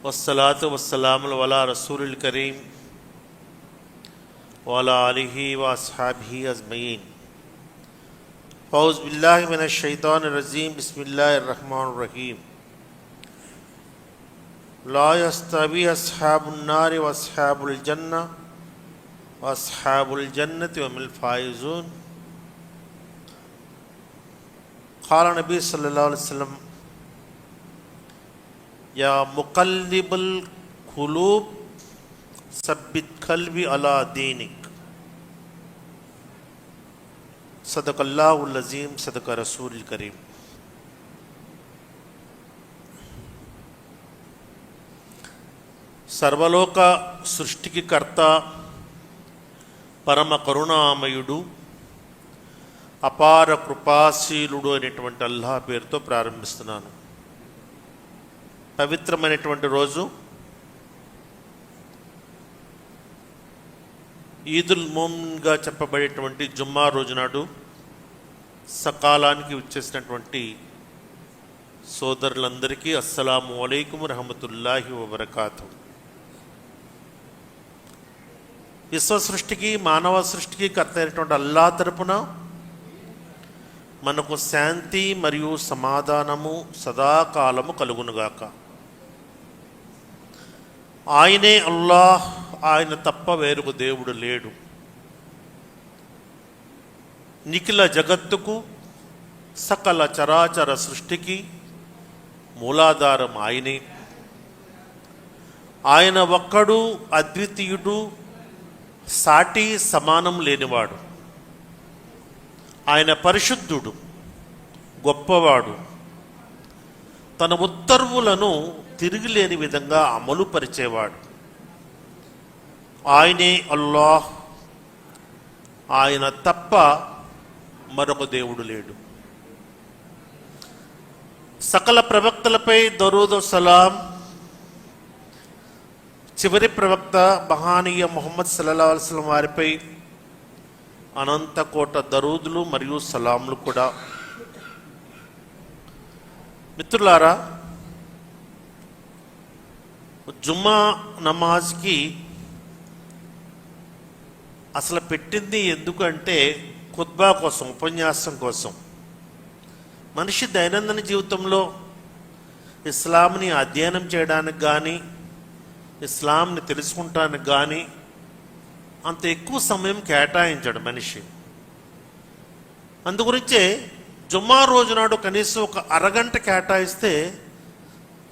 वस्सलातु वस्सलामु अला रसूलिल करीम व अला आलिहि व अस्हाबिहि अजमईन। औज़ु बिल्लाहि मिनश शैतानिर रजीम। बिस्मिल्लाहिर रहमानिर रहीम। ला यस्तवी अस्हाबुन नारि व अस्हाबुल जन्नह व अस्हाबुल जन्नति हुमुल फाइज़ून। क़ाल नबी सल्लल्लाहु अलैहि वसल्लम या मुक़ल्लिबुल क़ुलूब सब्बित क़ल्बी अला दीनिक। सदक़ल्लाहुल अज़ीम, सदक़ रसूलिल करीम। సర్వలోక సృష్టికి కర్త, పరమ కరుణామయుడు, అపార కృపాశీలుడు అనేటువంటి అల్లాహ్ పేరుతో ప్రారంభిస్తున్నాను. పవిత్రమైనటువంటి రోజు ఈదుల్ మోమిన్గా చెప్పబడేటువంటి జుమ్మా రోజు నాడు సకాలానికి వచ్చేసినటువంటి సోదరులందరికీ అస్సలాము అలైకుం రహమతుల్లాహి వబరకాతుహు. విశ్వ సృష్టికి, మానవ సృష్టికి కర్త అయినటువంటి అల్లాహ్ తరపున మనకు శాంతి మరియు సమాధానము సదాకాలము కలుగునుగాక. ఆయనే అల్లాహ్, ఆయన తప్ప వేరొక దేవుడు లేడు. నిఖిల జగత్తుకు, సకల చరాచర సృష్టికి మూలాధారం ఆయనే. ఆయన ఒక్కడు అద్వితీయుడు, సాటి సమానం లేనివాడు. ఆయన పరిశుద్ధుడు, గొప్పవాడు. తన ఉత్తర్వులను తిరిగిలేని విధంగా అమలు పరిచేవాడు. ఆయనే అల్లాహ్, ఆయన తప్ప మరొక దేవుడు లేడు. సకల ప్రవక్తలపై దరూద్ సలాం, చివరి ప్రవక్త మహానీయ ముహమ్మద్ సల్లల్లాహు అలైహి వసల్లం వారిపై అనంత కోట దరూదులు మరియు సలాంలు కూడా. మిత్రులారా, జుమ్మా నమాజ్కి అసలు పెట్టింది ఎందుకంటే ఖుత్బా కోసం, ఉపన్యాసం కోసం. మనిషి దైనందిన జీవితంలో ఇస్లాంని అధ్యయనం చేయడానికి కానీ, ఇస్లాంని తెలుసుకుంటానికి కానీ అంత ఎక్కువ సమయం కేటాయించాడు మనిషి. అందుగురించే జుమ్మా రోజు నాడు కనీసం ఒక అరగంట కేటాయిస్తే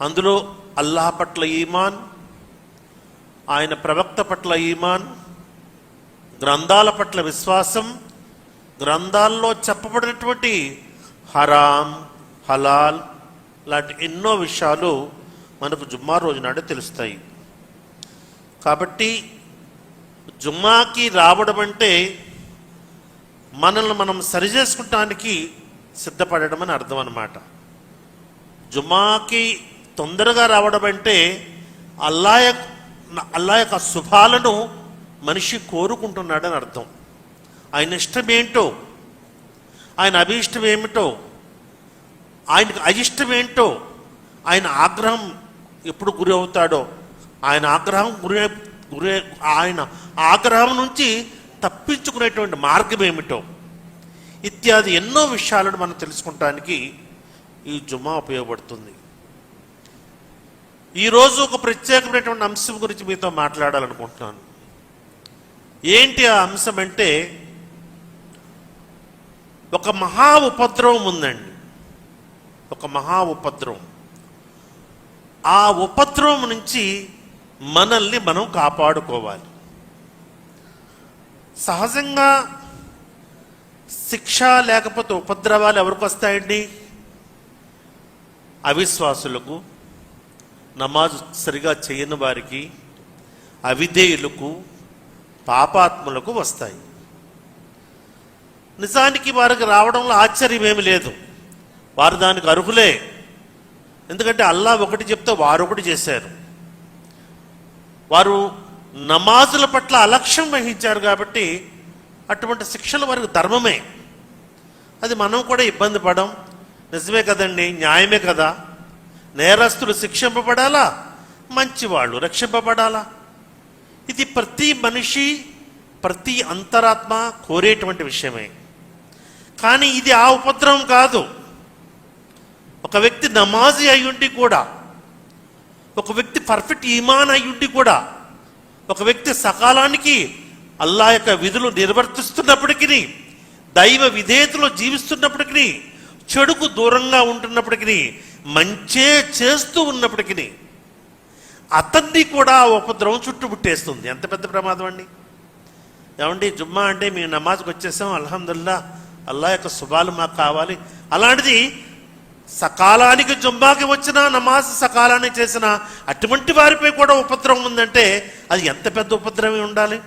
అందులో అల్లాహ్ పట్ల ఈమాన్, ఆయన ప్రవక్త పట్ల ఈమాన్, గ్రంథాల పట్ల విశ్వాసం, గ్రంథాల్లో చెప్పబడినటువంటి హరాం, హలాల్ లాంటి ఎన్నో విషయాలు మనకు జుమ్మా రోజు నాడు తెలుస్తాయి. కాబట్టి జుమ్మాకి రావడం అంటే మనల్ని మనం సరిచేసుకుంటానికి సిద్ధపడడం అని అర్థం అన్నమాట. జుమ్మాకి తొందరగా రావడం అంటే అల్లాహ్ యొక్క శుభాలను మనిషి కోరుకుంటున్నాడని అర్థం. ఆయన ఇష్టం ఏంటో, ఆయన అభిష్టం ఏమిటో, ఆయనకు అయిష్టం ఏంటో, ఆయన ఆగ్రహం ఎప్పుడు గురి అవుతాడో, ఆయన ఆగ్రహం నుంచి తప్పించుకునేటువంటి మార్గం ఏమిటో ఇత్యాది ఎన్నో విషయాలను మనం తెలుసుకోవటానికి ఈ జుమ్మా ఉపయోగపడుతుంది. ఈరోజు ఒక ప్రత్యేకమైనటువంటి అంశం గురించి మీతో మాట్లాడాలనుకుంటున్నాను. ఏంటి ఆ అంశం అంటే, ఒక మహా ఉపద్రవం ఉందండి. ఒక మహా ఉపద్రవం. ఆ ఉపద్రవం నుంచి మనల్ని మనం కాపాడుకోవాలి. సహజంగా శిక్ష లేకపోతే ఉపద్రవాలు ఎవరికి వస్తాయండి? అవిశ్వాసులకు, నమాజ్ సరిగా చేయని వారికి, అవిధేయులకు, పాపాత్ములకు వస్తాయి. నిజానికి వారికి రావడంలో ఆశ్చర్యమేమి లేదు. వారు దానికి అర్హులే. ఎందుకంటే అల్లాహ్ ఒకటి చెప్తే వారు ఒకటి చేశారు. వారు నమాజుల పట్ల అలక్ష్యం వహించారు కాబట్టి అటువంటి శిక్షలు వారికి ధర్మమే. అది మనం కూడా ఇబ్బంది పడం నిజమే కదండి, న్యాయమే కదా. నేరస్తులు శిక్షింపబడాలా, మంచివాళ్ళు రక్షింపబడాలా? ఇది ప్రతి మనిషి, ప్రతి అంతరాత్మ కోరేటువంటి విషయమే. కానీ ఇది ఆ ఉపద్రవం కాదు. ఒక వ్యక్తి నమాజీ అయ్యుండి కూడా, ఒక వ్యక్తి పర్ఫెక్ట్ ఈమాన్ అయ్యుండి కూడా, ఒక వ్యక్తి సకాలానికి అల్లా యొక్క విధులు నిర్వర్తిస్తున్నప్పటికీ, దైవ విధేయతలో జీవిస్తున్నప్పటికీ, చెడుకు దూరంగా ఉంటున్నప్పటికీ, మంచే చేస్తూ ఉన్నప్పటికీ అతన్ని కూడా ఉపద్రవం చుట్టుముట్టేస్తుంది. ఎంత పెద్ద ప్రమాదం అండి! ఏమండి, జుమ్మా అంటే మేము నమాజ్కి వచ్చేసాం, అల్హమ్దుల్లా, అల్లా యొక్క శుభాలు మాకు కావాలి. అలాంటిది సకాలానికి జుమ్మాకి వచ్చినా, నమాజ్ సకాలానికి చేసినా అటువంటి వారిపై కూడా ఉపద్రవం ఉందంటే అది ఎంత పెద్ద ఉపద్రవం ఉండాలి?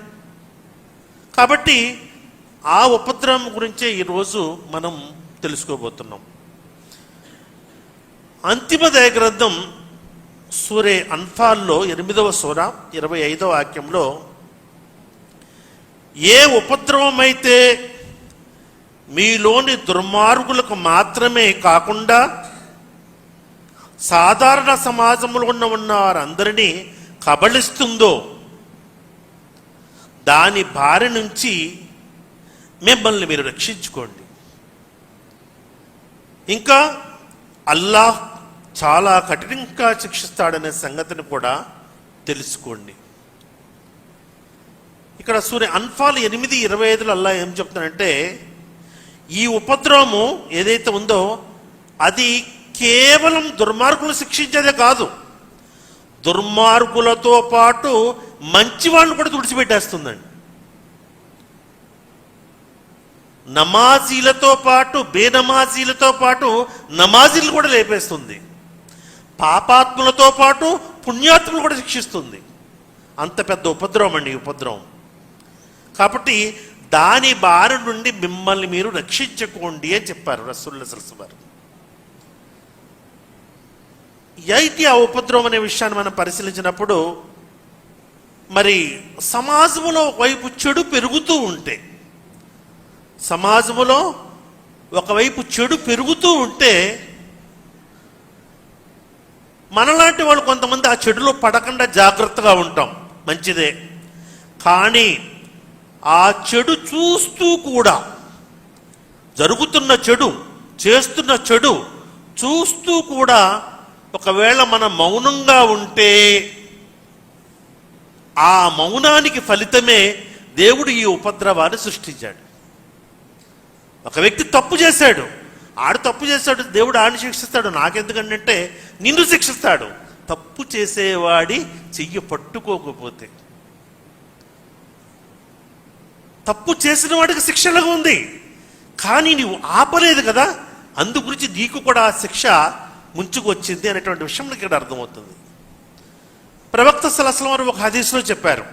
కాబట్టి ఆ ఉపద్రవం గురించే ఈరోజు మనం తెలుసుకోబోతున్నాం. అంతిమ దయ గ్రంథం సూరే అన్ఫాల్లో 8వ సూర 25వ వాక్యంలో, ఏ ఉపద్రవం అయితే మీలోని దుర్మార్గులకు మాత్రమే కాకుండా సాధారణ సమాజంలో ఉన్న వారందరినీ కబళిస్తుందో దాని బారి నుంచి మిమ్మల్ని మీరు రక్షించుకోండి. ఇంకా అల్లాహ్ చాలా కఠినంగా శిక్షిస్తాడనే సంగతిని కూడా తెలుసుకోండి. ఇక్కడ సూర్య అన్ఫాల్ 8:25లో అల్లాహ్ ఏం చెప్తున్నాడంటే, ఈ ఉపద్రవము ఏదైతే ఉందో అది కేవలం దుర్మార్గులు శిక్షించేదే కాదు, దుర్మార్గులతో పాటు మంచి వాళ్ళని కూడా తుడిచిపెట్టేస్తుందండి. నమాజీలతో పాటు బేనమాజీలతో పాటు నమాజీలు కూడా లేపేస్తుంది. పాపాత్ములతో పాటు పుణ్యాత్ములు కూడా శిక్షిస్తుంది. అంత పెద్ద ఉపద్రవం అండి ఈ ఉపద్రవం. కాబట్టి దాని బారి నుండి మిమ్మల్ని మీరు రక్షించుకోండి అని చెప్పారు రసూలుల్లాహి సల్లల్లాహు అలైహి వసల్లం. అయితే ఆ ఉపద్రవం అనే విషయాన్ని మనం పరిశీలించినప్పుడు, మరి సమాజంలో ఒకవైపు చెడు పెరుగుతూ ఉంటే, సమాజంలో ఒకవైపు చెడు పెరుగుతూ ఉంటే మనలాంటి వాళ్ళు కొంతమంది ఆ చెడులో పడకుండా జాగ్రత్తగా ఉంటాం, మంచిదే. కానీ ఆ చెడు చూస్తూ కూడా, జరుగుతున్న చెడు, చేస్తున్న చెడు చూస్తూ కూడా ఒకవేళ మనం మౌనంగా ఉంటే ఆ మౌనానికి ఫలితమే దేవుడు ఈ ఉపద్రవాన్ని సృష్టించాడు. ఒక వ్యక్తి తప్పు చేశాడు, ఆడు తప్పు చేశాడు, దేవుడు ఆడిని శిక్షిస్తాడు. నాకెందుకంటే నిన్ను శిక్షిస్తాడు. తప్పు చేసేవాడి చెయ్యి పట్టుకోకపోతే, తప్పు చేసిన వాడికి శిక్షలాగా ఉంది, కానీ నీవు ఆపలేదు కదా, అందు గురించి నీకు కూడా ఆ శిక్ష ముంచుకు వచ్చింది అనేటువంటి విషయం ఇక్కడ అర్థమవుతుంది. ప్రవక్త సల్లల్లాహు అలైహి వసల్లం ఒక హదీస్లో చెప్పారు.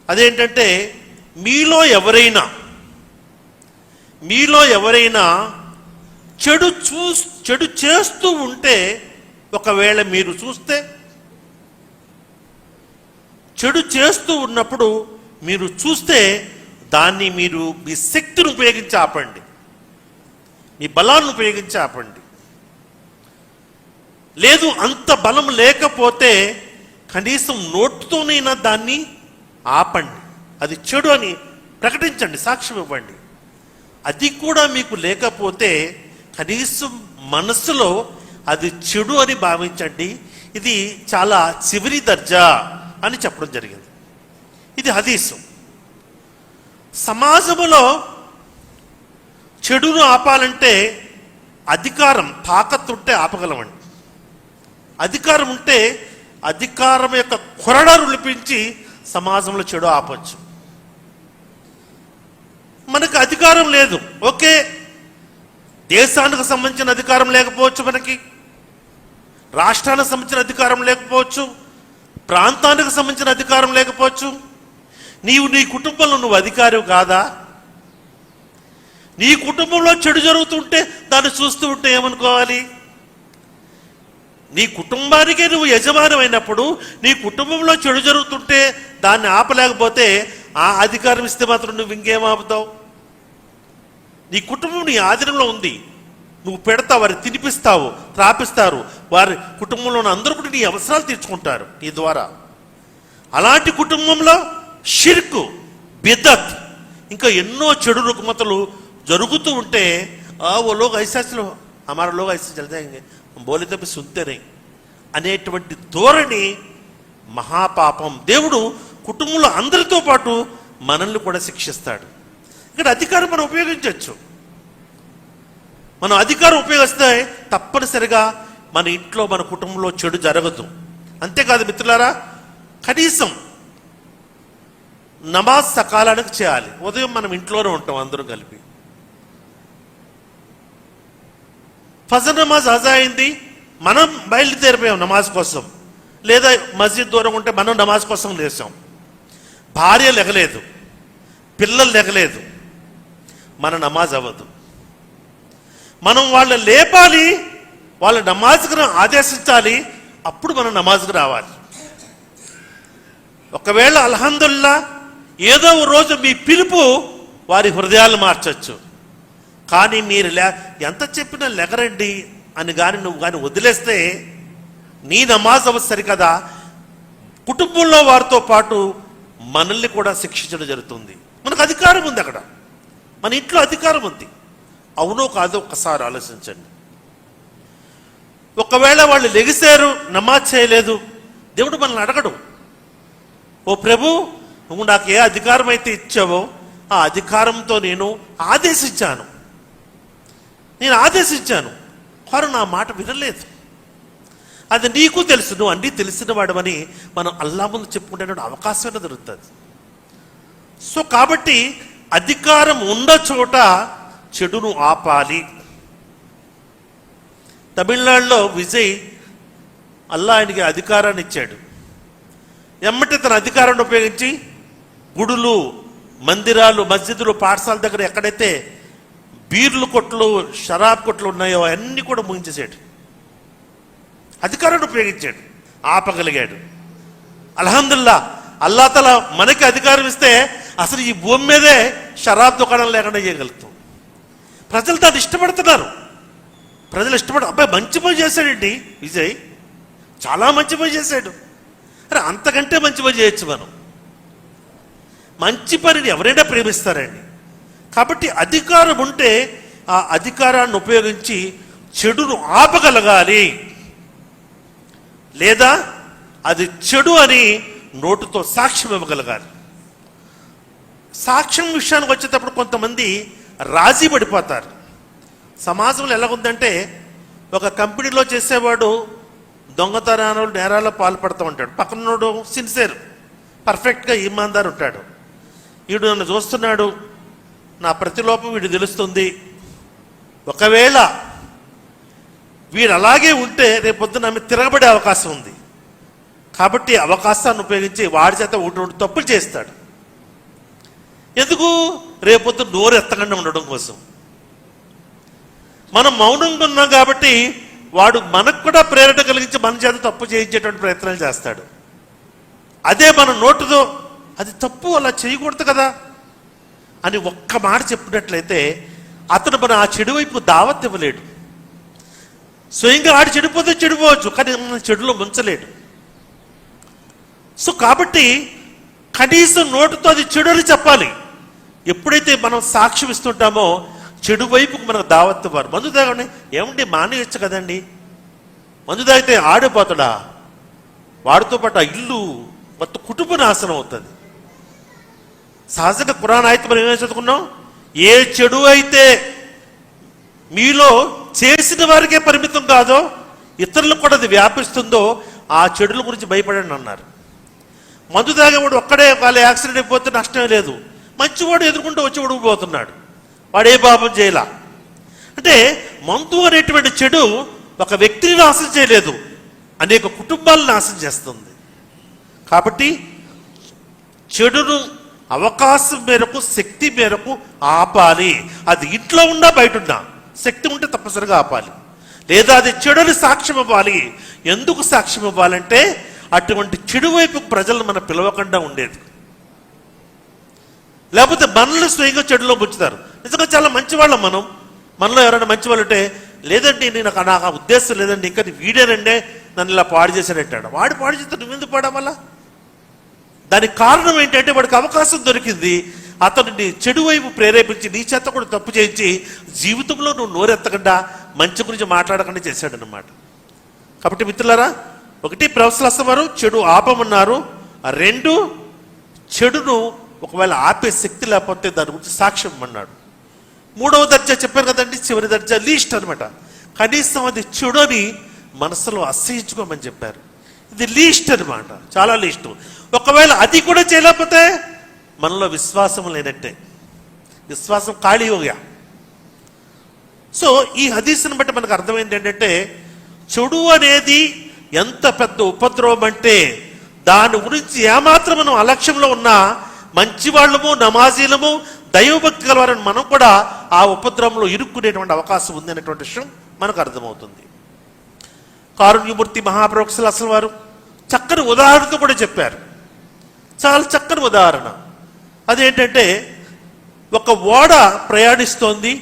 అదేంటంటే, మీలో ఎవరైనా చెడు చేస్తూ ఉంటే, ఒకవేళ మీరు చూస్తే, చెడు చేస్తూ ఉన్నప్పుడు మీరు చూస్తే దాన్ని మీరు మీ శక్తిని ఉపయోగించి ఆపండి, మీ బలాన్ని ఉపయోగించి ఆపండి. లేదు అంత బలం లేకపోతే కనీసం నోటుతోనైనా దాన్ని ఆపండి, అది చెడు అని ప్రకటించండి, సాక్ష్యం ఇవ్వండి. అది కూడా మీకు లేకపోతే కనీసం మనసులో అది చెడు అని భావించండి, ఇది చాలా చివరి దర్జా అని చెప్పడం జరిగింది. ఇది హదీసు. సమాజంలో చెడును ఆపాలంటే అధికారం, తాకత్తుంటే ఆపగలమండి. అధికారం ఉంటే అధికారం యొక్క కొరడా రులిపించి సమాజంలో చెడు ఆపచ్చు. మనకు అధికారం లేదు, ఓకే, దేశానికి సంబంధించిన అధికారం లేకపోవచ్చు, మనకి రాష్ట్రానికి సంబంధించిన అధికారం లేకపోవచ్చు, ప్రాంతానికి సంబంధించిన అధికారం లేకపోవచ్చు. నీ కుటుంబంలో నువ్వు అధికారి కాదా? నీ కుటుంబంలో చెడు జరుగుతుంటే దాన్ని చూస్తూ ఉంటే ఏమనుకోవాలి? నీ కుటుంబానికే నువ్వు యజమాని అయినప్పుడు, నీ కుటుంబంలో చెడు జరుగుతుంటే దాన్ని ఆపలేకపోతే ఆ అధికారం ఇస్తే మాత్రం నువ్వు ఇంకేం ఆపుతావు? నీ కుటుంబం నీ ఆధీనంలో ఉంది, నువ్వు పెడతావు, వారికి తినిపిస్తావు, త్రాపిస్తారు, వారి కుటుంబంలో ఉన్న అందరూ కూడా నీ అవసరాలు తీర్చుకుంటారు నీ ద్వారా. అలాంటి కుటుంబంలో షిర్కు, బిదత్, ఇంకా ఎన్నో చెడు రుగ్మతలు జరుగుతూ ఉంటే वो लोग ऐसा चलो हमारा लोग ऐसे चल जाएंगे हम बोले तो भी सुनते नहीं అనేటువంటి ధోరణి మహాపాపం. దేవుడు కుటుంబంలో అందరితో పాటు మనల్ని కూడా శిక్షిస్తాడు. ఇక్కడ అధికారం మనం ఉపయోగించవచ్చు. మనం అధికారం ఉపయోగిస్తే తప్పనిసరిగా మన ఇంట్లో మన కుటుంబంలో చెడు జరగదు. అంతేకాదు మిత్రులారా, కనీసం నమాజ్ సకాలానికి చేయాలి. ఉదయం మనం ఇంట్లోనే ఉంటాం అందరం కలిపి, ఫజర్ నమాజ్ అజా అయింది, మనం బయలుదేరిపోయాం నమాజ్ కోసం, లేదా మస్జిద్ దూరం ఉంటే మనం నమాజ్ కోసం లేచాం, భార్య లెగలేదు, పిల్లలు లెగలేదు, మన నమాజ్ అవ్వదు. మనం వాళ్ళని లేపాలి, వాళ్ళ నమాజ్కి ఆదేశించాలి, అప్పుడు మనం నమాజ్కి రావాలి. ఒకవేళ అల్హమ్దుల్లా ఏదో రోజు మీ పిలుపు వారి హృదయాలు మార్చచ్చు. కానీ మీరు ఎంత చెప్పినా లెగరండి అని కానీ నువ్వు కానీ వదిలేస్తే నీ నమాజ్ అవ్వదు సరికదా, కుటుంబంలో వారితో పాటు మనల్ని కూడా శిక్షించడం జరుగుతుంది. మనకు అధికారం ఉంది, అక్కడ మన ఇంట్లో అధికారం ఉంది. అవునో కాదో ఒక్కసారి ఆలోచించండి. ఒకవేళ వాళ్ళు లెగిశారు, నమాజ్ చేయలేదు, దేవుడు మనల్ని అడగడు, ఓ ప్రభు నువ్వు నాకు ఏ అధికారం అయితే ఇచ్చావో ఆ అధికారంతో నేను ఆదేశించాను, వారు నా మాట వినలేదు, అది నీకు తెలుసు, నువ్వు అన్నీ తెలిసిన వాడమని మనం అల్లా ముందు చెప్పుకుంటే అవకాశం దొరుకుతుంది. సో కాబట్టి అధికారం ఉన్న చోట చెడును ఆపాలి. తమిళనాడులో విజయ్ అల్లా ఆయనకి అధికారాన్ని ఇచ్చాడు. ఎమ్మటి తన అధికారాన్ని ఉపయోగించి గుడులు, మందిరాలు, మస్జిదులు, పాఠశాల దగ్గర ఎక్కడైతే బీర్లు కొట్లు, షరాబ్ కొట్లు ఉన్నాయో అన్నీ కూడా ముగించేసాడు. అధికారాన్ని ఉపయోగించాడు, ఆపగలిగాడు. అల్హమ్దుల్లా, అల్లా తఆలా మనకి అధికారం ఇస్తే అసలు ఈ భూమి మీదే షరాబ్ దుకాణం లేకుండా చేయగలుగుతాం. ప్రజలు దాన్ని ఇష్టపడుతున్నారు. ప్రజలు అబ్బాయి మంచి పని చేశాడండి విజయ్, చాలా మంచి పని చేశాడు. అరే అంతకంటే మంచి పని చేయొచ్చు. మనం మంచి పనిని ఎవరైనా ప్రేమిస్తారండి. కాబట్టి అధికారం ఉంటే ఆ అధికారాన్ని ఉపయోగించి చెడును ఆపగలగాలి. లేదా అది చెడు అని నోటుతో సాక్ష్యం ఇవ్వగలగాలి. సాక్ష్యం విషయానికి వచ్చేటప్పుడు కొంతమంది రాజీ పడిపోతారు. సమాజంలో ఎలాగుందంటే, ఒక కంపెనీలో చేసేవాడు దొంగతనాలు, నేరాల్లో పాల్పడుతూ ఉంటాడు, పక్కనోడు సిన్సియర్, పర్ఫెక్ట్గా ఈమాన్దార్ ఉంటాడు. వీడు నన్ను చూస్తున్నాడు, నా ప్రతిలోపం వీడు తెలుస్తుంది, ఒకవేళ వీడు అలాగే ఉంటే రేపొద్దున ఆమె తిరగబడే అవకాశం ఉంది. కాబట్టి అవకాశాన్ని ఉపయోగించి వాడి చేత ఒకటి తప్పులు చేస్తాడు. ఎందుకు? రేపొద్దు నోరు ఎత్తకుండా ఉండడం కోసం. మనం మౌనంగా ఉన్నాం కాబట్టి వాడు మనకు కూడా ప్రేరణ కలిగించి మన చేత తప్పు చేయించేటువంటి ప్రయత్నాలు చేస్తాడు. అదే మన నోటుతో అది తప్పు, అలా చేయకూడదు కదా అని ఒక్క మాట చెప్పినట్లయితే అతను మన ఆ చెడు వైపు దావత్ ఇవ్వలేడు. స్వయంగా ఆడు చెడిపోతే చెడిపోవచ్చు, కానీ మన చెడులో ముంచలేడు. సో కాబట్టి కనీసం నోటుతో అది చెడు అని చెప్పాలి. ఎప్పుడైతే మనం సాక్ష్యం ఇస్తుంటామో చెడు వైపుకు మనకు దావత్ ఇవ్వరు. మందు తాగండి, ఏమండి మానేయచ్చు కదండి, మందు తాగితే ఆడిపోతాడా, వాడితో పాటు ఆ ఇల్లు మొత్తం కుటుంబ నాశనం అవుతుంది. సహజంగా ఖురాన్ ఆయత మనం ఏమైనా చదువుకున్నాం, ఏ చెడు అయితే మీలో చేసిన వారికే పరిమితం కాదో ఇతరులకు కూడా అది వ్యాపిస్తుందో ఆ చెడుల గురించి భయపడండి అన్నారు. మందు తాగేవాడు ఒక్కడే వాళ్ళ యాక్సిడెంట్ అయిపోతే నష్టమే లేదు, మంచివాడు ఎదుర్కొంటూ వచ్చి ఉడికిపోతున్నాడు, వాడే పాపం చేయలా. అంటే మందు అనేటువంటి చెడు ఒక వ్యక్తిని నాశనం చేయలేదు, అనేక కుటుంబాలను నాశనం చేస్తుంది. కాబట్టి చెడును అవకాశం మేరకు, శక్తి మేరకు ఆపాలి. అది ఇంట్లో ఉన్నా బయట ఉన్నా శక్తి ఉంటే తప్పనిసరిగా ఆపాలి. లేదా అది చెడుని సాక్ష్యం ఇవ్వాలి. ఎందుకు సాక్ష్యం ఇవ్వాలంటే అటువంటి చెడు వైపు ప్రజలను మనం పిలవకుండా ఉండేది. లేకపోతే మనల్ని స్వయంగా చెడులో ముంచుతారు. నిజంగా చాలా మంచివాళ్ళం మనం. మనలో ఎవరైనా మంచి వాళ్ళు ఉంటే లేదండి నాకు ఆ ఉద్దేశం లేదండి, ఇంకా వీడేనండే నన్ను ఇలా పాడు చేశాడంటాడు. వాడు పాడు చేస్తే నువ్వెందుకు పాడమల్లా? దానికి కారణం ఏంటంటే వాడికి అవకాశం దొరికింది, అతన్ని చెడు వైపు ప్రేరేపించి నీ చేత కూడా తప్పు చేయించి జీవితంలో నువ్వు నోరెత్తకుండా మంచి గురించి మాట్లాడకుండా చేశాడనమాట. కాబట్టి మిత్రులారా, ఒకటి ప్రొఫెసర్ వారు చెడు ఆపమన్నారు, రెండు చెడును ఒకవేళ ఆపే శక్తి లేకపోతే దాని గురించి సాక్ష్యం అన్నాడు. మూడవ దర్జా చెప్పారు కదండి, చివరి దర్జా లీస్ట్ అనమాట. కనీసం అది చెడు అని మనసులో అసహించుకోమని చెప్పారు. ఇది లీస్ట్ అనమాట, చాలా లీస్ట్. ఒకవేళ అది కూడా చేయలేకపోతే మనలో విశ్వాసం లేనట్టే, విశ్వాసం ఖాళీ హోగా. సో ఈ హదీస్ని బట్టి మనకు అర్థమైంది ఏంటంటే, చెడు అనేది ఎంత పెద్ద ఉపద్రవం అంటే దాని గురించి ఏమాత్రం మనం అలక్ష్యంలో ఉన్నా మంచి వాళ్ళము, నమాజీలము, దైవభక్తి గలవారని మనం కూడా ఆ ఉపద్రవంలో ఇరుక్కునేటువంటి అవకాశం ఉంది అనేటువంటి విషయం మనకు అర్థమవుతుంది. కారుణ్యమూర్తి మహాప్రవక్తలు అసలు వారు చక్కని ఉదాహరణతో కూడా చెప్పారు, చాలా చక్కని ఉదాహరణ. అదేంటంటే, ఒక ఓడ ప్రయాణిస్తోంది,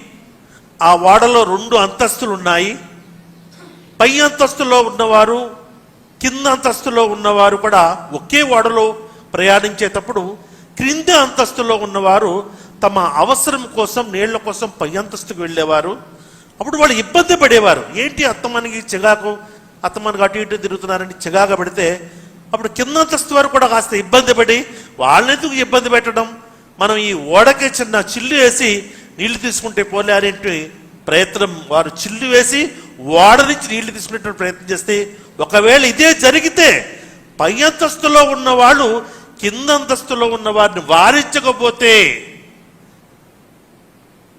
ఆ ఓడలో 2 అంతస్తులు ఉన్నాయి. పై అంతస్తులో ఉన్నవారు, కింద అంతస్తులో ఉన్నవారు కూడా ఒకే ఓడలో ప్రయాణించేటప్పుడు క్రింది అంతస్తులో ఉన్నవారు తమ అవసరం కోసం నీళ్ల కోసం పై అంతస్తుకు వెళ్ళేవారు. అప్పుడు వాళ్ళు ఇబ్బంది పడేవారు. ఏంటి అత్తమానికి చిగాకు, అత్తమానికి అటు ఇటు తిరుగుతున్నారని చిగాగా పెడితే అప్పుడు కింద అంతస్తు వారు కూడా కాస్త ఇబ్బంది పడి, వాళ్ళెందుకు ఇబ్బంది పెట్టడం, మనం ఈ ఓడకే చిన్న చిల్లు వేసి నీళ్లు తీసుకుంటే పోలే అనేటి ప్రయత్నం, వారు చిల్లు వేసి ఓడ నుంచి నీళ్లు తీసుకునేటువంటి ప్రయత్నం చేస్తే, ఒకవేళ ఇదే జరిగితే పై అంతస్తులో ఉన్న వాళ్ళు కింద అంతస్తులో ఉన్న వారిని వారించకపోతే,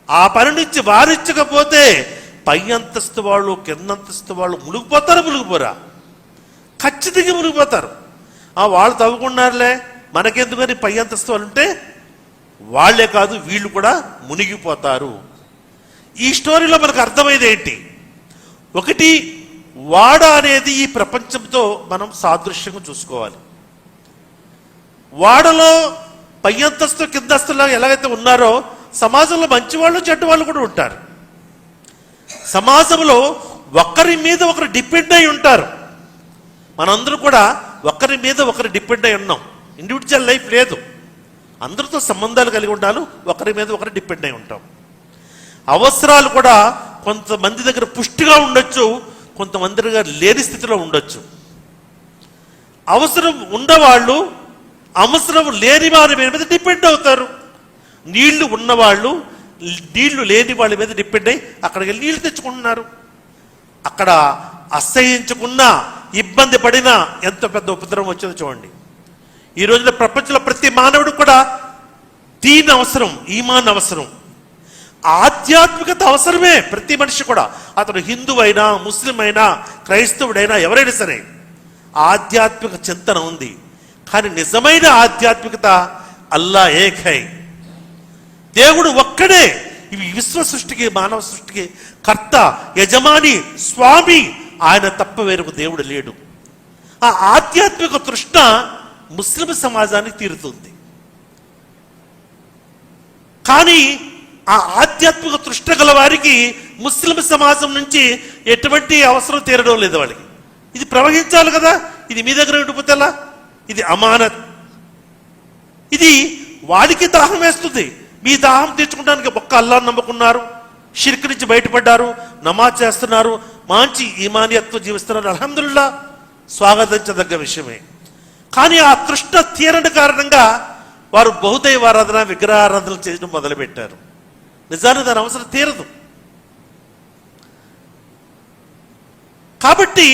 ఆ పని నుంచి వారించకపోతే పై అంతస్తు వాళ్ళు కింద అంతస్తు వాళ్ళు మునిగిపోరా? ఖచ్చితంగా మునిగిపోతారు. వాళ్ళు తవ్వుకున్నారులే మనకెందుకని పై అంతస్తు వాళ్ళు ఉంటే వాళ్లే కాదు వీళ్ళు కూడా మునిగిపోతారు. ఈ స్టోరీలో మనకు అర్థమైంది ఏంటి? ఒకటి, వాడ అనేది ఈ ప్రపంచంతో మనం సాదృశ్యంగా చూసుకోవాలి. వాడలో పై అంతస్తు కిందస్తులో ఎలాగైతే ఉన్నారో సమాజంలో మంచి వాళ్ళు చెడ్డ వాళ్ళు కూడా ఉంటారు. సమాజంలో ఒకరి మీద ఒకరు డిపెండ్ అయి ఉంటారు. మనందరూ కూడా ఒకరి మీద ఒకరు డిపెండ్ అయి ఉన్నాం. ఇండివిజువల్ లైఫ్ లేదు, అందరితో సంబంధాలు కలిగి ఉండాలి, ఒకరి మీద ఒకరు డిపెండ్ అయి ఉంటాం. అవసరాలు కూడా కొంతమంది దగ్గర పుష్టిగా ఉండొచ్చు, కొంతమంది దగ్గర లేని స్థితిలో ఉండొచ్చు. అవసరం ఉన్నవాళ్ళు అవసరం లేని వారి మీద డిపెండ్ అవుతారు. నీళ్లు ఉన్నవాళ్ళు నీళ్లు లేని వాళ్ళ మీద డిపెండ్ అయ్యి అక్కడికి వెళ్ళి నీళ్లు తెచ్చుకుంటున్నారు. అక్కడ అసహించుకున్నా, ఇబ్బంది పడినా ఎంత పెద్ద ఉపద్రవం వచ్చిందో చూడండి. ఈ రోజున ప్రపంచంలో ప్రతి మానవుడు కూడా దీని అవసరం, ఈమాన్ అవసరం, ఆధ్యాత్మికత అవసరమే. ప్రతి మనిషి కూడా, అతను హిందూ అయినా, ముస్లిం అయినా, క్రైస్తవుడైనా, ఎవరైనా సరే ఆధ్యాత్మిక చింతన ఉంది. కానీ నిజమైన ఆధ్యాత్మికత అల్లా ఏకై, దేవుడు ఒక్కడే. ఇవి విశ్వ సృష్టికి, మానవ సృష్టికి కర్త, యజమాని, స్వామి, ఆయన తప్ప వేరొక దేవుడు లేడు. ఆ ఆధ్యాత్మిక తృష్ణ ముస్లిం సమాజానికి తీరుతుంది. కానీ ఆ ఆధ్యాత్మిక తృష్ణ గల వారికి ముస్లిం సమాజం నుంచి ఎటువంటి అవసరం తీరడం లేదు. వాళ్ళకి ఇది ప్రవహించాలి కదా, ఇది మీ దగ్గర ఉండిపోతేలా, ఇది అమానత్. ఇది వాడికి దాహం వేస్తుంది. మీ దాహం తీర్చుకోవడానికి ఒక్క అల్లాహ్ని నమ్ముకున్నారు, షిర్క్ నుంచి బయటపడ్డారు, నమాజ్ చేస్తున్నారు, మంచి ఈమానియత్తో జీవిస్తున్నారు, అల్హమ్దులిల్లా, స్వాగతించదగ్గ విషయమే. కానీ ఆ తృష్ణ తీరని కారణంగా వారు బహుదైవారాధన, విగ్రహారాధనలు చేయడం మొదలుపెట్టారు. నిజానికి దాని అవసరం తీరదు. కాబట్టి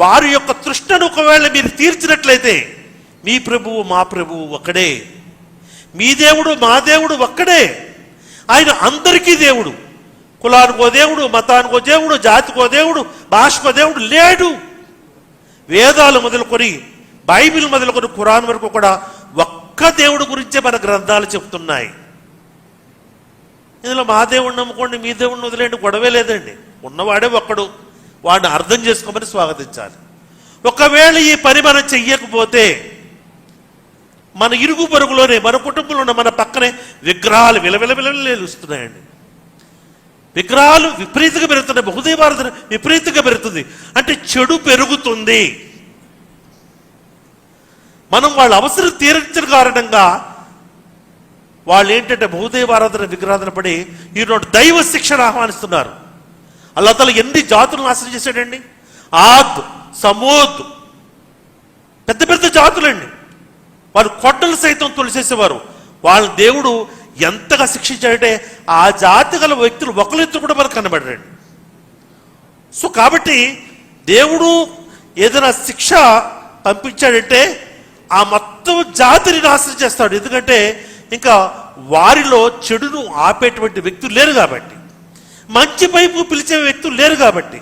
వారి యొక్క తృష్ణను ఒకవేళ మీరు తీర్చినట్లయితే, మీ ప్రభువు మా ప్రభువు ఒక్కడే, మీ దేవుడు మా దేవుడు ఒక్కడే. ఆయన అందరికీ దేవుడు. కులానికో దేవుడు, మతానికో దేవుడు, జాతికో దేవుడు, భాషకో దేవుడు లేడు. వేదాలు మొదలుకొని, బైబిల్ మొదలుకొని, ఖురాన్ వరకు కూడా ఒక్క దేవుడు గురించే మన గ్రంథాలు చెప్తున్నాయి. ఇందులో మా దేవుడిని నమ్ముకోండి, మీ దేవుడిని వదిలేండి, గొడవే లేదండి. ఉన్నవాడే ఒక్కడు, వాడిని అర్థం చేసుకోమని స్వాగతించాలి. ఒకవేళ ఈ పని మనం చెయ్యకపోతే మన ఇరుగు పొరుగులోనే, మన కుటుంబంలోనే, మన పక్కనే విగ్రహాలు విలవిలవిలవిలుస్తున్నాయండి. విగ్రహాలు విపరీతంగా పెరుగుతున్నాయి, బహుదైవారాధన విపరీతంగా పెరుగుతుంది. అంటే చెడు పెరుగుతుంది. మనం వాళ్ళ అవసరం తీర్చిన కారణంగా వాళ్ళు ఏంటంటే బహుదైవారాధన విగ్రహాధన పడి ఈరోజు దైవ శిక్షను ఆహ్వానిస్తున్నారు. అల్లాహ్ తాలా ఎన్ని జాతులను నాశనం చేశాడండి. ఆద్, సమూద్, పెద్ద పెద్ద జాతులండి. వాళ్ళు కొండలు సైతం తొలిసేసేవారు. వాళ్ళ దేవుడు ఎంతగా శిక్షించాడంటే ఆ జాతి గల వ్యక్తులు ఒకరిద్దరు కూడా మనకు కనబడరండి. సో కాబట్టి దేవుడు ఏదైనా శిక్ష పంపించాడంటే ఆ మొత్తం జాతిని నాశనం చేస్తాడు. ఎందుకంటే ఇంకా వారిలో చెడును ఆపేటువంటి వ్యక్తులు లేరు కాబట్టి, మంచి వైపు పిలిచే వ్యక్తులు లేరు కాబట్టి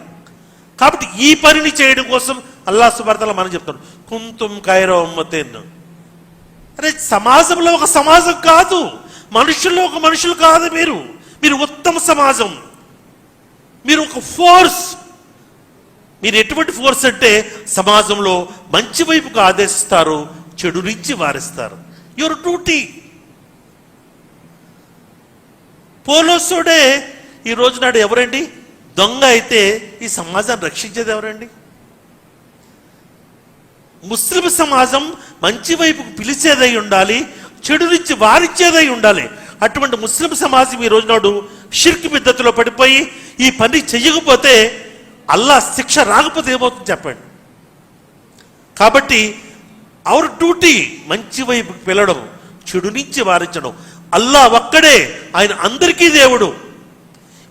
ఈ పనిని చేయడం కోసం అల్లాహ్ సుబ్హానహు వ తఆలా మనం చెప్తాడు, కుంతుం ఖైర ఉమ్మతిన్. అరే సమాజంలో ఒక సమాజం కాదు, మనుషుల్లో ఒక మనుషులు కాదు, మీరు ఉత్తమ సమాజం, మీరు ఒక ఫోర్స్. మీరు ఎటువంటి ఫోర్స్ అంటే సమాజంలో మంచి వైపుకు ఆదేశిస్తారు, చెడు నుంచి వారిస్తారు. Your duty. పోలీసుడే ఈ రోజు నాడు ఎవరండి? దొంగ అయితే ఈ సమాజాన్ని రక్షించేది ఎవరండి? ముస్లిం సమాజం మంచి వైపుకు పిలిచేదై ఉండాలి, చెడు నుంచి వారిచ్చేదై ఉండాలి. అటువంటి ముస్లిం సమాజం ఈ రోజు నాడు షిర్క్ బిద్దతులో పడిపోయి ఈ పని చెయ్యకపోతే అల్లాహ్ శిక్ష రాకపోతే ఏమవుతుంది చెప్పండి. కాబట్టి అవర్ డ్యూటీ మంచి వైపుకు పిలవడం, చెడు నుంచి వారించడం. అల్లాహ్ ఒక్కడే, ఆయన అందరికీ దేవుడు.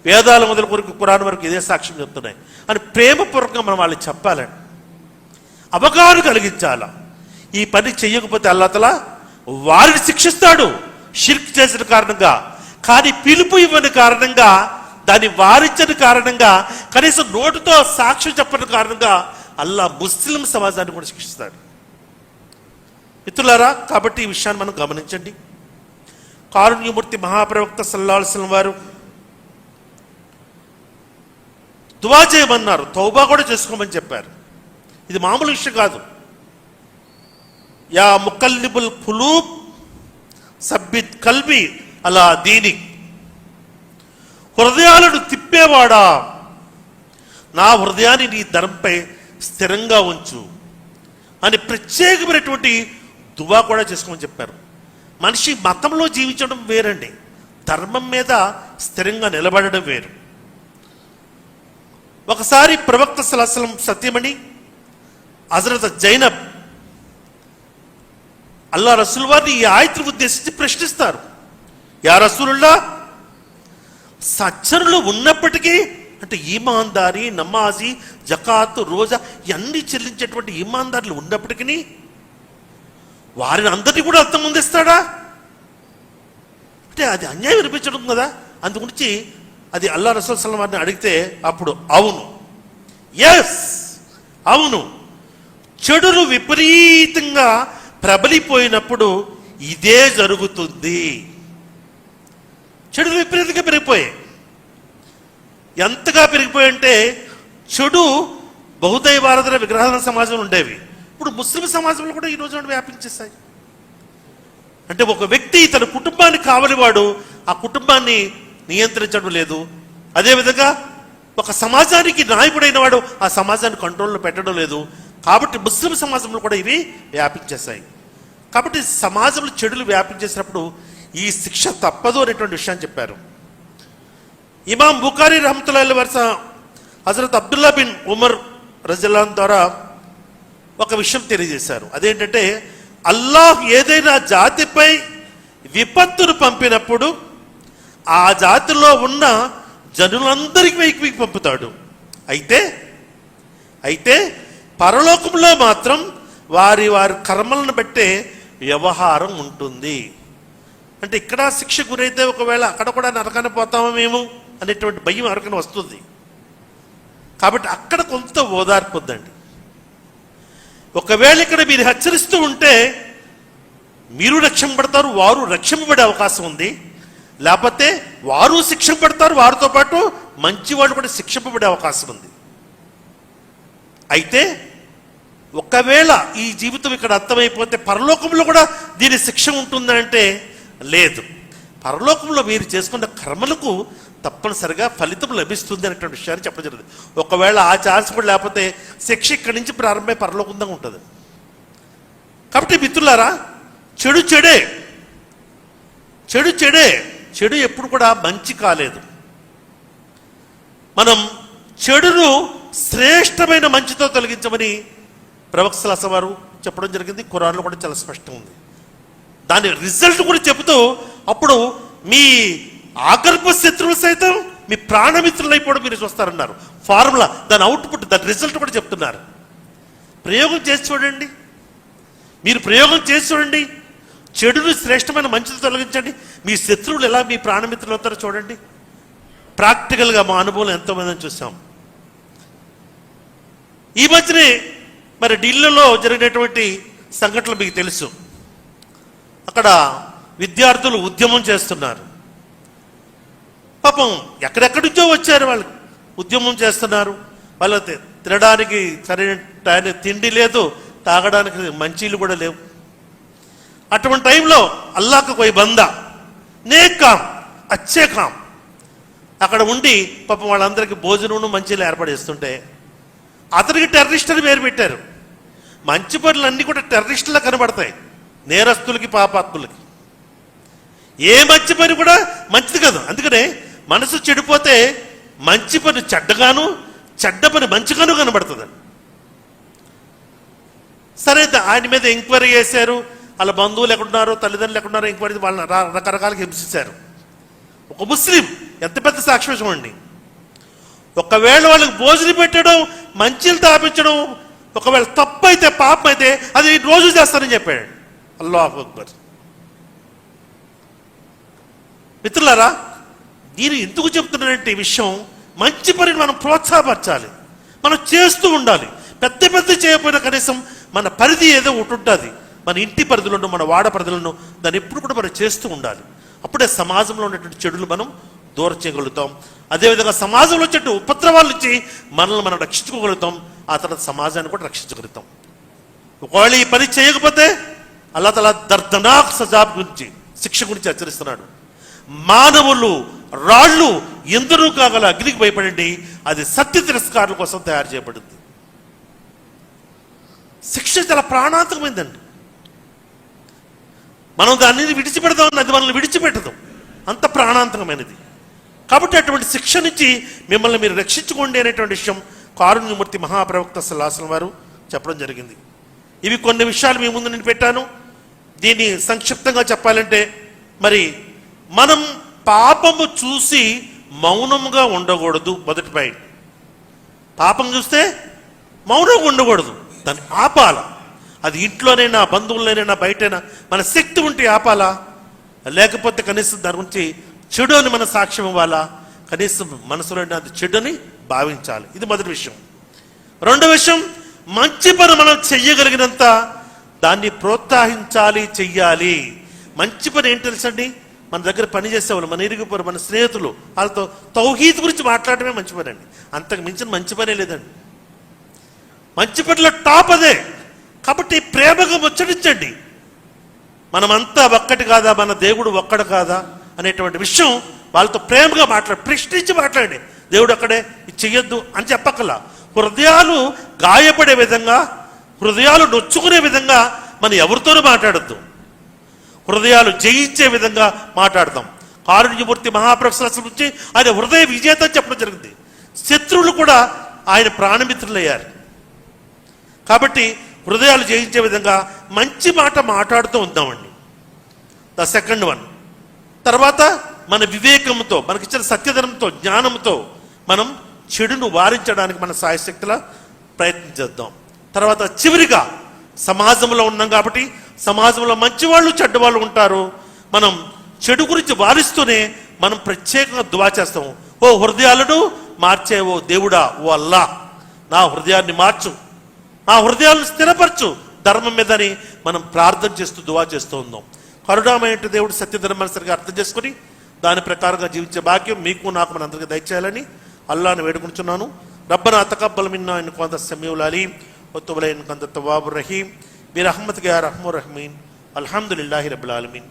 వేదాల మొదలు కొరకు ఖురాన్ వరకు ఇదే సాక్ష్యం చెప్తున్నాయి అని ప్రేమపూర్వకంగా మనం వాళ్ళకి చెప్పాలండి, అవగాహన కలిగించాల. ఈ పని చెయ్యకపోతే అల్లాహ్ తఆలా వారిని శిక్షిస్తాడు షిర్క్ చేసిన కారణంగా. కానీ పిలుపు ఇవ్వని కారణంగా, దాన్ని వారించని కారణంగా, కనీసం నోటితో సాక్ష్యం చెప్పని కారణంగా అల్లాహ్ ముస్లిం సమాజాన్ని కూడా శిక్షిస్తాడు. మిత్రులారా, కాబట్టి ఈ విషయాన్ని మనం గమనించండి. కారుణ్యమూర్తి మహాప్రవక్త సల్లల్లాహు అలైహి వసల్లం వారు దువా చేయమన్నారు, తౌబా కూడా చేసుకోమని చెప్పారు. ఇది మామూలు విషయం కాదు. యా ముకల్లిబుల్ ఖులూబ్ సబ్బిత్ కల్బి అలా దీని, హృదయాలను తిప్పేవాడా నా హృదయాన్ని నీ ధర్మంపై స్థిరంగా ఉంచు అని ప్రత్యేకమైనటువంటి దువా కూడా చేసుకోమని చెప్పారు. మనిషి మతంలో జీవించడం వేరండి, ధర్మం మీద స్థిరంగా నిలబడడం వేరు. ఒకసారి ప్రవక్త సల్లల్లాహు అలైహి వసల్లం సత్యమణి హజరత్ జైనబ్ అల్లాహ్ రసూల్ వారిని ఈ ఆయతును ఉద్దేశించి ప్రశ్నిస్తారు. యా రసూలుల్లా, సజ్జనులు ఉన్నప్పటికీ, అంటే ఈమాందారి, నమాజీ, జకాత్, రోజా ఇవన్నీ చెల్లించేటువంటి ఈమాందారులు ఉన్నప్పటికీ వారిని అందరినీ కూడా అర్థం ముందిస్తాడా? అంటే అది అన్యాయం అనిపించడం కదా. అందుగురించి అది అల్లాహ్ రసూల్ సల్లల్లాహు అలైహి వసల్లం వారిని అడిగితే అప్పుడు అవును, ఎస్ అవును, చెడులు విపరీతంగా ప్రబలిపోయినప్పుడు ఇదే జరుగుతుంది. చెడులు విపరీతంగా పెరిగిపోయాయి. ఎంతగా పెరిగిపోయంటే చెడు బహుదైవారాధన విగ్రహాల సమాజంలో ఉండేవి, ఇప్పుడు ముస్లిం సమాజంలో కూడా ఈ రోజు వ్యాపించేస్తాయి. అంటే ఒక వ్యక్తి తన కుటుంబానికి కావలివాడు ఆ కుటుంబాన్ని నియంత్రించడం లేదు. అదేవిధంగా ఒక సమాజానికి నాయకుడైన వాడు ఆ సమాజాన్ని కంట్రోల్లో పెట్టడం లేదు. కాబట్టి ముస్లిం సమాజంలో కూడా ఇవి వ్యాపించేస్తాయి. కాబట్టి సమాజంలో చెడులు వ్యాపించేసినప్పుడు ఈ శిక్ష తప్పదు అనేటువంటి విషయాన్ని చెప్పారు. ఇమాం బుఖారీ రహమతుల్లాహి వరుస హజరత్ అబ్దుల్లా బిన్ ఉమర్ రజియల్లాహు అన్హు ద్వారా ఒక విషయం తెలియజేశారు. అదేంటంటే అల్లాహ్ ఏదైనా జాతిపై విపత్తును పంపినప్పుడు ఆ జాతిలో ఉన్న జనులందరికీ వైపుకి పంపుతాడు. అయితే పరలోకంలో మాత్రం వారి వారి కర్మలను బట్టే వ్యవహారం ఉంటుంది. అంటే ఇక్కడ శిక్ష గురైతే ఒకవేళ అక్కడ కూడా నరకాన పోతామో మేము అనేటువంటి భయం ఎవరికైనా వస్తుంది. కాబట్టి అక్కడ కొంత ఓదార్పు ఉందండి. ఒకవేళ ఇక్కడ మీరు హెచ్చరిస్తూ ఉంటే మీరు రక్షింపబడతారు, వారు రక్షింపబడే అవకాశం ఉంది. లేకపోతే వారు శిక్షింపబడతారు, వారితో పాటు మంచి వాళ్ళు కూడా శిక్షింపబడే అవకాశం ఉంది. అయితే ఒకవేళ ఈ జీవితం ఇక్కడ అర్థమైపోతే పరలోకంలో కూడా దీని శిక్ష ఉంటుందంటే లేదు. పరలోకంలో మీరు చేసుకున్న కర్మలకు తప్పనిసరిగా ఫలితం లభిస్తుంది అనేటువంటి విషయాన్ని చెప్పడం జరిగింది. ఒకవేళ ఆ ఛాన్స్ కూడా లేకపోతే శిక్ష ఇక్కడి నుంచి ప్రారంభమై పరలోకంగా ఉంటుంది. కాబట్టి మిత్రులారా, చెడు చెడే, చెడు చెడే, చెడు ఎప్పుడు కూడా మంచి కాలేదు. మనం చెడును శ్రేష్టమైన మంచితో తొలగించమని ప్రవక్త సల్లల్లాహు అలైహి వారు చెప్పడం జరిగింది. ఖురాన్లో కూడా చాలా స్పష్టంగా ఉంది. దాని రిజల్ట్ కూడా చెబుతూ అప్పుడు మీ ఆగర్భ శత్రువులు సైతం మీ ప్రాణమిత్రులు అయిపోవడం మీరు చూస్తారన్నారు. ఫార్ములా, దాని అవుట్పుట్, దాని రిజల్ట్ కూడా చెప్తున్నారు. ప్రయోగం చేసి చూడండి, మీరు ప్రయోగం చేసి చూడండి. చెడును శ్రేష్టమైన మంచితో తొలగించండి, మీ శత్రువులు ఎలా మీ ప్రాణమిత్రులు అవుతారో చూడండి. ప్రాక్టికల్గా మా అనుభవం ఎంతోమందిని చూసాం. ఈ మధ్యనే మరి ఢిల్లీలో జరిగినటువంటి సంఘటనలు మీకు తెలుసు. అక్కడ విద్యార్థులు ఉద్యమం చేస్తున్నారు. పాపం ఎక్కడెక్కడి నుంచో వచ్చారు, వాళ్ళు ఉద్యమం చేస్తున్నారు. వాళ్ళ తినడానికి సరైన తిండి లేదు, తాగడానికి మంచీలు కూడా లేవు. అటువంటి టైంలో అల్లాహ్ కోయి బందా నేక్ కామ్ అచ్చే కామ్ అక్కడ ఉండి పాపం వాళ్ళందరికీ భోజనం మంచిలు ఏర్పడేస్తుంటే అతనికి టెర్రరిస్ట్ అని పేరు పెట్టారు. మంచి పనులన్నీ కూడా టెర్రరిస్టులా కనబడతాయి నేరస్తులకి, పాపాత్ములకి. ఏ మంచి పని కూడా మంచిది కాదు. అందుకనే మనసు చెడిపోతే మంచి పని చెడ్డగాను, చెడ్డ పని మంచిగాను కనబడుతుంది. సరే, ఆయన మీద ఎంక్వైరీ చేశారు. వాళ్ళ బంధువులు ఎక్కడున్నారో, తల్లిదండ్రులు ఎక్కడున్నారో ఎంక్వైరీ, వాళ్ళని రకరకాలుగా హింసించారు. ఒక ముస్లిం ఎంత పెద్ద సాక్ష్యం చూడండి. ఒకవేళ వాళ్ళకి భోజనం పెట్టడం, మంచిలు తాపించడం ఒకవేళ తప్పు అయితే, పాపం అయితే అది రోజు చేస్తానని చెప్పాడు. అల్లాహు అక్బర్. మిత్రులారా, నేను ఎందుకు చెప్తున్నానంటే ఈ విషయం, మంచి పనిని మనం ప్రోత్సాహపరచాలి, మనం చేస్తూ ఉండాలి. పెద్ద పెద్ద చేయకపోయినా కనీసం మన పరిధి ఏదో ఒకటి ఉంటుంది. మన ఇంటి పరిధిలోనూ, మన వాడ పరిధిలోనూ దాన్ని ఎప్పుడు కూడా మనం చేస్తూ ఉండాలి. అప్పుడే సమాజంలో ఉన్నటువంటి చెడులు మనం దూరం చేయగలుగుతాం. అదేవిధంగా సమాజంలో చెట్టు ఉపద్రవాల నుంచి మనల్ని మనం రక్షించుకోగలుగుతాం. ఆ తర్వాత సమాజాన్ని కూడా రక్షించగలుగుతాం. ఒకవేళ ఈ పని చేయకపోతే అల్లాహ్ తఆలా దర్దనాక్ సజాబ్ గురించి, శిక్ష గురించి హెచ్చరిస్తున్నాడు. మానవులు రాళ్ళు ఎందరూ కాగల అగ్నికి భయపడండి, అది సత్య తిరస్కారుల కోసం తయారు చేయబడింది. శిక్ష చాలా ప్రాణాంతకమైందండి. మనం దాన్ని విడిచిపెడదాం, అది మనల్ని విడిచిపెట్టదు, అంత ప్రాణాంతకమైనది. కాబట్టి అటువంటి శిక్ష నుంచి మిమ్మల్ని మీరు రక్షించుకోండి అనేటువంటి విషయం కారుణ్యమూర్తి మహాప్రవక్త సల్లల్లాహు అలైహి వారు చెప్పడం జరిగింది. ఇవి కొన్ని విషయాలు మీ ముందు నేను పెట్టాను. దీన్ని సంక్షిప్తంగా చెప్పాలంటే, మరి మనం పాపము చూసి మౌనంగా ఉండకూడదు. మొదటి పాయింట్, పాపం చూస్తే మౌనంగా ఉండకూడదు, దాన్ని ఆపాల. అది ఇంట్లోనైనా, బంధువులైనా, బయటైనా మన శక్తి ఉంటే ఆపాలా, లేకపోతే కనీసం దాని గురించి చెడు అని మన సాక్ష్యం ఇవ్వాలా, కనీసం మనసులో అది చెడు అని భావించాలి. ఇది మొదటి విషయం. రెండో విషయం, మంచి పని మనం చెయ్యగలిగినంత దాన్ని ప్రోత్సహించాలి, చెయ్యాలి. మంచి పని ఏంటి తెలుసండి, మన దగ్గర పని చేసేవాళ్ళు, మన ఇరుగుపరు, మన స్నేహితులు, వాళ్ళతో తౌహీద్ గురించి మాట్లాడటమే మంచి పని అండి. అంతకు మించిన మంచి పనే లేదండి. మంచి పనిలో టాప్ అదే. కాబట్టి ప్రేమగా ముచ్చటించండి. మనమంతా ఒక్కటి కాదా, మన దేవుడు ఒక్కడు కాదా అనేటువంటి విషయం వాళ్ళతో ప్రేమగా ప్రశ్నించి మాట్లాడండి. దేవుడు అక్కడే ఇది చెయ్యొద్దు అని చెప్పకల్లా, హృదయాలు గాయపడే విధంగా, హృదయాలు నొచ్చుకునే విధంగా మనం ఎవరితోనూ మాట్లాడద్దు. హృదయాలు జయించే విధంగా మాట్లాడతాం. కారుణ్యమూర్తి మహాప్రవక్త నుంచి ఆయన హృదయ విజేత చెప్పడం జరిగింది. శత్రువులు కూడా ఆయన ప్రాణమిత్రులయ్యారు. కాబట్టి హృదయాలు జయించే విధంగా మంచి మాట మాట్లాడుతూ ఉందామండి. The second one. తర్వాత మన వివేకంతో, మనకిచ్చిన సత్యధనంతో, జ్ఞానంతో మనం చెడును వారించడానికి మన సాయశక్తుల ప్రయత్నం చేద్దాం. తర్వాత చివరిగా, సమాజంలో ఉన్నాం కాబట్టి సమాజంలో మంచివాళ్ళు, చెడ్డవాళ్ళు ఉంటారు. మనం చెడు గురించి వారిస్తూనే మనం ప్రత్యేకంగా దువా చేస్తాం. ఓ హృదయాలను మార్చేవో దేవుడా, ఓ అల్లా, నా హృదయాన్ని మార్చు, నా హృదయాలను స్థిరపరచు ధర్మం మీదని మనం ప్రార్థన చేస్తూ దువా చేస్తూ ఉందాం. కరుణామయ దేవుడు సత్యధర్మాన్ని సరిగా అర్థం చేసుకుని దాని ప్రకారంగా జీవించే భాగ్యం మీకు, నాకు, మన అందరికీ దయచేయాలని అల్లాహ్ని వేడుకుంటున్నాను. రబ్బనా తకబ్బల్ మిన్నా ఇన్నకా అంత సమీఉల్ అలీం వ తుబ్ అలైనా ఇన్నకా అంత తవ్వాబుర్ రహీం బిరహ్మతిక యా అర్హమర్ రహీమీన్. అల్హమ్దులిల్లాహి రబ్బిల్ ఆలమీన్.